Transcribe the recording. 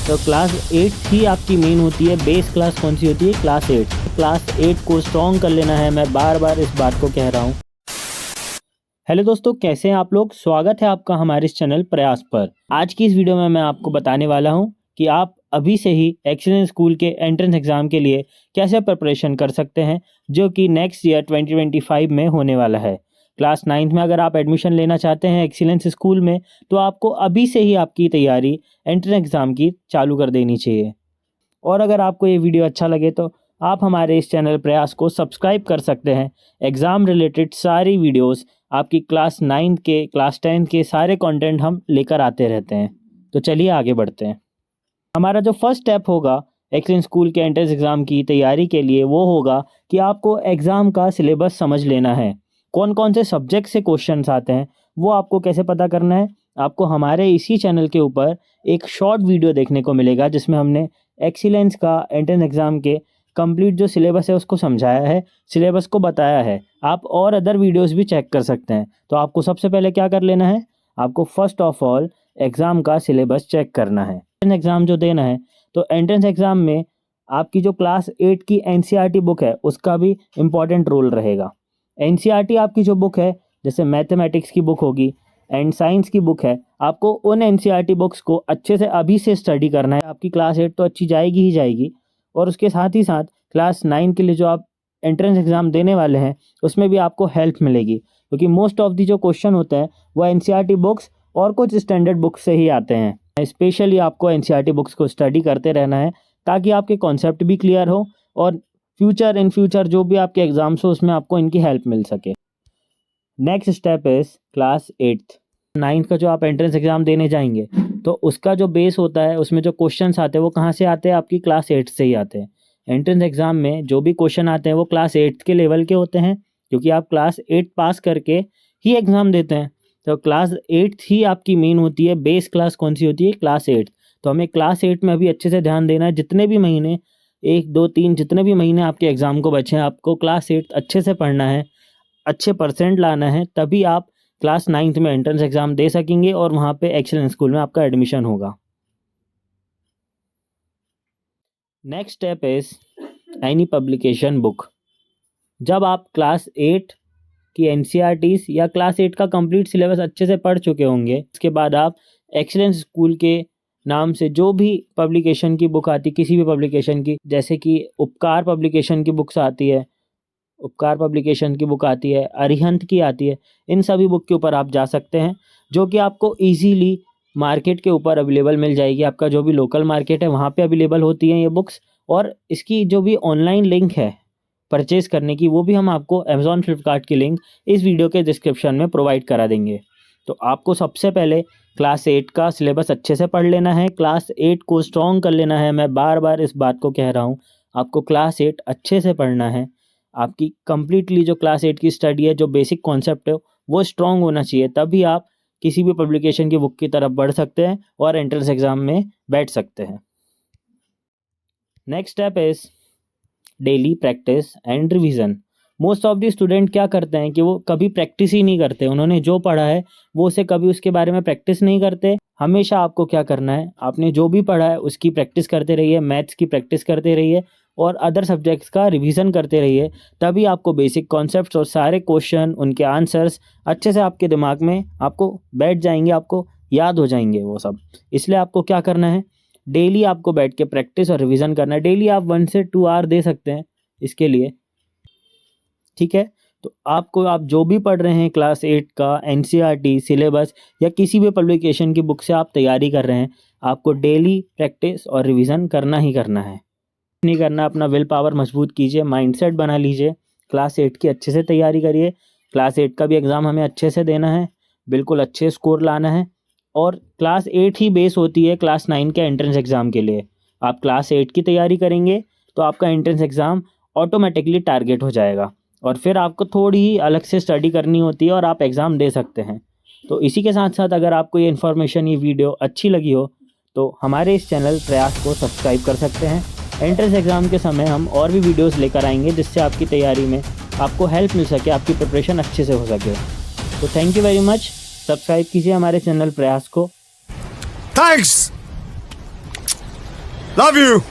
तो क्लास 8 ही आपकी मेन होती है। बेस क्लास कौन सी होती है? क्लास 8। क्लास 8 को स्ट्रॉन्ग कर लेना है, मैं बार बार इस बात को कह रहा हूँ। हेलो दोस्तों, कैसे हैं आप लोग? स्वागत है आपका हमारे इस चैनल प्रयास पर। आज की इस वीडियो में मैं आपको बताने वाला हूँ कि आप अभी से ही एक्सीलेंस स्कूल के एंट्रेंस एग्ज़ाम के लिए कैसे प्रिपरेशन कर सकते हैं, जो कि नेक्स्ट ईयर 2025 में होने वाला है। क्लास 9th में अगर आप एडमिशन लेना चाहते हैं एक्सीलेंस स्कूल में, तो आपको अभी से ही आपकी तैयारी एंट्रेंस एग्ज़ाम की चालू कर देनी चाहिए। और अगर आपको ये वीडियो अच्छा लगे तो आप हमारे इस चैनल प्रयास को सब्सक्राइब कर सकते हैं। एग्ज़ाम रिलेटेड सारी वीडियोस आपकी क्लास 9th के, क्लास 10th के सारे कंटेंट हम लेकर आते रहते हैं। तो चलिए आगे बढ़ते हैं। हमारा जो फर्स्ट स्टेप होगा एक्सीलेंस स्कूल के एंट्रेंस एग्ज़ाम की तैयारी के लिए, वो होगा कि आपको एग्ज़ाम का सिलेबस समझ लेना है। कौन कौन से सब्जेक्ट से क्वेश्चंस आते हैं वो आपको कैसे पता करना है? आपको हमारे इसी चैनल के ऊपर एक शॉर्ट वीडियो देखने को मिलेगा, जिसमें हमने एक्सीलेंस का एंट्रेंस एग्ज़ाम के कंप्लीट जो सिलेबस है उसको समझाया है, सिलेबस को बताया है। आप और अदर वीडियोस भी चेक कर सकते हैं। तो आपको सबसे पहले क्या कर लेना है? आपको फर्स्ट ऑफ ऑल एग्ज़ाम का सिलेबस चेक करना है। एंट्रेंस एग्ज़ाम जो देना है, तो एंट्रेंस एग्ज़ाम में आपकी जो क्लास 8 की NCERT बुक है उसका भी इम्पॉर्टेंट रोल रहेगा। NCERT आपकी जो बुक है, जैसे मैथमेटिक्स की बुक होगी एंड साइंस की बुक है, आपको उन NCERT बुक्स को अच्छे से अभी से स्टडी करना है। आपकी क्लास 8 तो अच्छी जाएगी ही जाएगी, और उसके साथ ही साथ क्लास 9 के लिए जो आप एंट्रेंस एग्ज़ाम देने वाले हैं उसमें भी आपको हेल्प मिलेगी, क्योंकि मोस्ट ऑफ दी जो क्वेश्चन होते हैं वो NCERT बुक्स और कुछ स्टैंडर्ड बुक्स से ही आते हैं। स्पेशली आपको NCERT बुक्स को स्टडी करते रहना है, ताकि आपके कॉन्सेप्ट भी क्लियर हो और इन फ्यूचर जो भी आपके एग्ज़ाम्स हो उसमें आपको इनकी हेल्प मिल सके। Next step is class 8th 9th का जो आप एंट्रेंस एग्ज़ाम देने जाएंगे, तो उसका जो बेस होता है, उसमें जो क्वेश्चंस आते हैं वो कहाँ से आते हैं? आपकी क्लास 8 से ही आते हैं। एंट्रेंस एग्ज़ाम में जो भी क्वेश्चन आते हैं वो क्लास 8 के लेवल के होते हैं, क्योंकि आप क्लास 8 पास करके ही एग्ज़ाम देते हैं। तो क्लास 8 ही आपकी मेन होती है। बेस क्लास कौन सी होती है? क्लास 8। तो हमें क्लास 8 में अभी अच्छे से ध्यान देना है। जितने भी महीने, 1 2 3 जितने भी महीने आपके एग्ज़ाम को बचे हैं, आपको क्लास 8 अच्छे से पढ़ना है, अच्छे परसेंट लाना है, तभी आप क्लास 9th में एंट्रेंस एग्ज़ाम दे सकेंगे और वहाँ पे एक्सीलेंस स्कूल में आपका एडमिशन होगा। Next step is any publication book. जब आप क्लास 8 की NCERTs या क्लास 8 का कंप्लीट सिलेबस अच्छे से पढ़ चुके होंगे, उसके बाद आप एक्सीलेंस स्कूल के नाम से जो भी पब्लिकेशन की बुक आती है, किसी भी पब्लिकेशन की, जैसे कि उपकार पब्लिकेशन की बुक्स आती है, उपकार पब्लिकेशन की बुक आती है, अरिहंत की आती है, इन सभी बुक के ऊपर आप जा सकते हैं, जो कि आपको ईजीली मार्केट के ऊपर अवेलेबल मिल जाएगी। आपका जो भी लोकल मार्केट है वहाँ पे अवेलेबल होती हैं ये बुक्स, और इसकी जो भी ऑनलाइन लिंक है परचेज़ करने की, वो भी हम आपको अमेज़ॉन फ्लिपकार्ट की लिंक इस वीडियो के डिस्क्रिप्शन में प्रोवाइड करा देंगे। तो आपको सबसे पहले क्लास 8 का सिलेबस अच्छे से पढ़ लेना है, क्लास 8 को स्ट्रॉन्ग कर लेना है। मैं बार बार इस बात को कह रहा हूँ, आपको क्लास 8 अच्छे से पढ़ना है। आपकी कंप्लीटली जो क्लास 8 की स्टडी है, जो बेसिक कॉन्सेप्ट है वो स्ट्रॉन्ग होना चाहिए, तभी आप किसी भी पब्लिकेशन की बुक की तरफ बढ़ सकते हैं और एंट्रेंस एग्ज़ाम में बैठ सकते हैं। Next step is daily practice and revision. Most of the student क्या करते हैं कि वो कभी प्रैक्टिस ही नहीं करते। उन्होंने जो पढ़ा है वो उसे कभी उसके बारे में प्रैक्टिस नहीं करते। हमेशा आपको क्या करना है, आपने जो भी पढ़ा है उसकी प्रैक्टिस करते रहिए, मैथ्स की प्रैक्टिस करते रहिए और अदर सब्जेक्ट्स का रिवीजन करते रहिए। तभी आपको बेसिक कॉन्सेप्ट्स और सारे क्वेश्चन, उनके आंसर्स अच्छे से आपके दिमाग में आपको बैठ जाएंगे, आपको याद हो जाएंगे वो सब। इसलिए आपको क्या करना है, डेली आपको बैठ के प्रैक्टिस और रिवीजन करना है। डेली आप 1 से 2 आवर दे सकते हैं इसके लिए, ठीक है? तो आप जो भी पढ़ रहे हैं क्लास 8 का NCERT सिलेबस या किसी भी पब्लिकेशन की बुक से आप तैयारी कर रहे हैं, आपको डेली प्रैक्टिस और रिवीजन करना ही करना है। नहीं करना, अपना विल पावर मजबूत कीजिए, माइंडसेट बना लीजिए, क्लास 8 की अच्छे से तैयारी करिए। क्लास 8 का भी एग्ज़ाम हमें अच्छे से देना है, बिल्कुल अच्छे स्कोर लाना है, और क्लास 8 ही बेस होती है क्लास 9 के एंट्रेंस एग्ज़ाम के लिए। आप क्लास 8 की तैयारी करेंगे तो आपका एंट्रेंस एग्ज़ाम ऑटोमेटिकली टारगेट हो जाएगा, और फिर आपको थोड़ी ही अलग से स्टडी करनी होती है और आप एग्ज़ाम दे सकते हैं। तो इसी के साथ साथ अगर आपको ये इन्फॉर्मेशन, ये वीडियो अच्छी लगी हो तो हमारे इस चैनल प्रयास को सब्सक्राइब कर सकते हैं। एंट्रेंस एग्ज़ाम के समय हम और भी वीडियोस लेकर आएंगे, जिससे आपकी तैयारी में आपको हेल्प मिल सके, आपकी प्रिपरेशन अच्छे से हो सके। तो thank you very much. Subscribe कीजिए हमारे चैनल प्रयास को। थैंक्स। Love you.